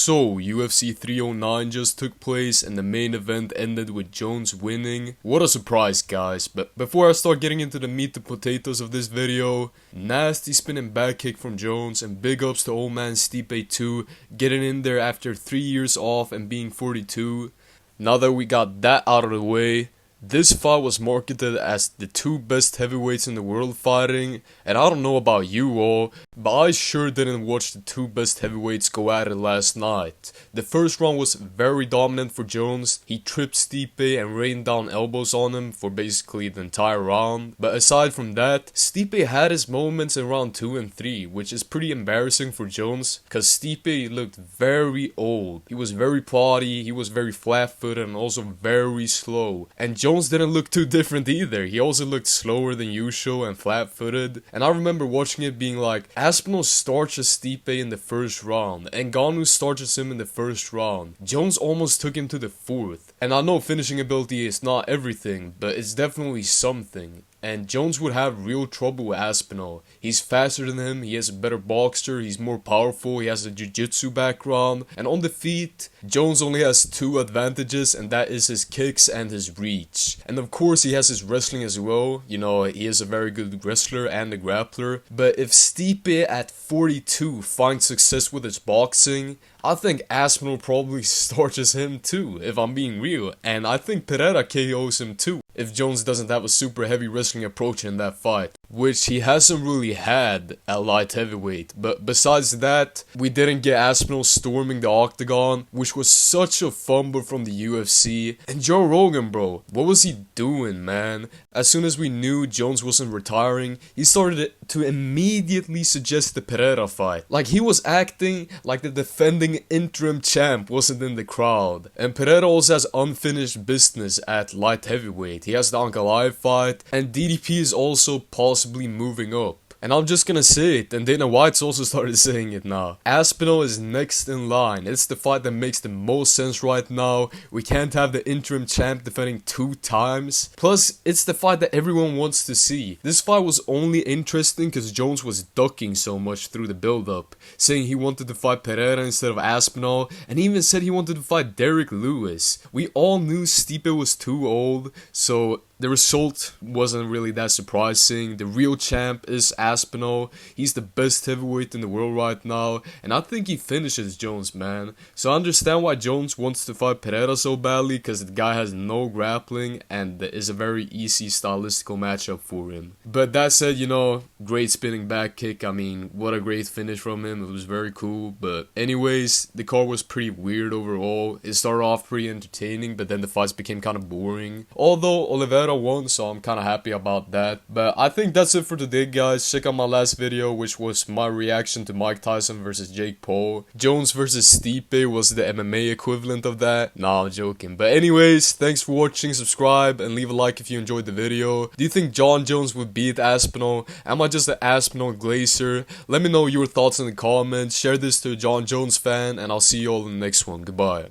So, UFC 309 just took place and the main event ended with Jones winning. What a surprise, guys. But before I start getting into the meat and potatoes of this video, nasty spinning back kick from Jones, and big ups to old man Stipe too, getting in there after 3 years off and being 42. Now that we got that out of the way, this fight was marketed as the two best heavyweights in the world fighting, and I don't know about you all, but I sure didn't watch the two best heavyweights go at it last night. The first round was very dominant for Jones. He tripped Stipe and rained down elbows on him for basically the entire round. But aside from that, Stipe had his moments in round 2 and 3, which is pretty embarrassing for Jones, cause Stipe looked very old. He was very plotty, he was very flat-footed and also very slow. And Jones didn't look too different either. He also looked slower than usual and flat-footed. And I remember watching it being like, Aspinall starches Stipe in the first round, and Ngannou starches him in the first round. Jones almost took him to the 4th. And I know finishing ability is not everything, but it's definitely something. And Jones would have real trouble with Aspinall. He's faster than him, he has a better boxer, he's more powerful, he has a jiu-jitsu background. And on the feet, Jones only has 2 advantages, and that is his kicks and his reach. And of course he has his wrestling as well. You know, he is a very good wrestler and a grappler. But if Stipe at 42 finds success with his boxing, I think Aspinall probably starches him too, if I'm being real. And I think Pereira KOs him too, if Jones doesn't have a super heavy wrestling approach in that fight, which he hasn't really had at light heavyweight. But besides that, we didn't get Aspinall storming the octagon, which was such a fumble from the UFC. And Joe Rogan, bro, what was he doing, man? As soon as we knew Jones wasn't retiring, he started to immediately suggest the Pereira fight. Like, he was acting like the defending interim champ wasn't in the crowd. And Pereira also has unfinished business at light heavyweight. He has the Ankalaev fight, and DDP is also possibly moving up. And I'm just gonna say it, and Dana White's also started saying it now. Aspinall is next in line. It's the fight that makes the most sense right now. We can't have the interim champ defending 2 times. Plus, it's the fight that everyone wants to see. This fight was only interesting because Jones was ducking so much through the build-up, saying he wanted to fight Pereira instead of Aspinall, and he even said he wanted to fight Derek Lewis. We all knew Stipe was too old, so the result wasn't really that surprising. The real champ is Aspinall. He's the best heavyweight in the world right now, and I think he finishes Jones, man. So I understand why Jones wants to fight Pereira so badly, because the guy has no grappling and is a very easy stylistical matchup for him. But that said, you know, great spinning back kick. I mean, what a great finish from him. It was very cool. But anyways, the card was pretty weird overall. It started off pretty entertaining, but then the fights became kind of boring. Although Oliveira won, so I'm kind of happy about that. But I think that's it for today, guys. Check out my last video, which was my reaction to Mike Tyson versus Jake Paul. Jones versus Stipe was the MMA equivalent of that. Nah, I'm joking. But anyways, thanks for watching, subscribe, and leave a like if you enjoyed the video. Do you think John Jones would beat Aspinall? Am I just an Aspinall glazer? Let me know your thoughts in the comments. Share this to a John Jones fan, and I'll see you all in the next one. Goodbye.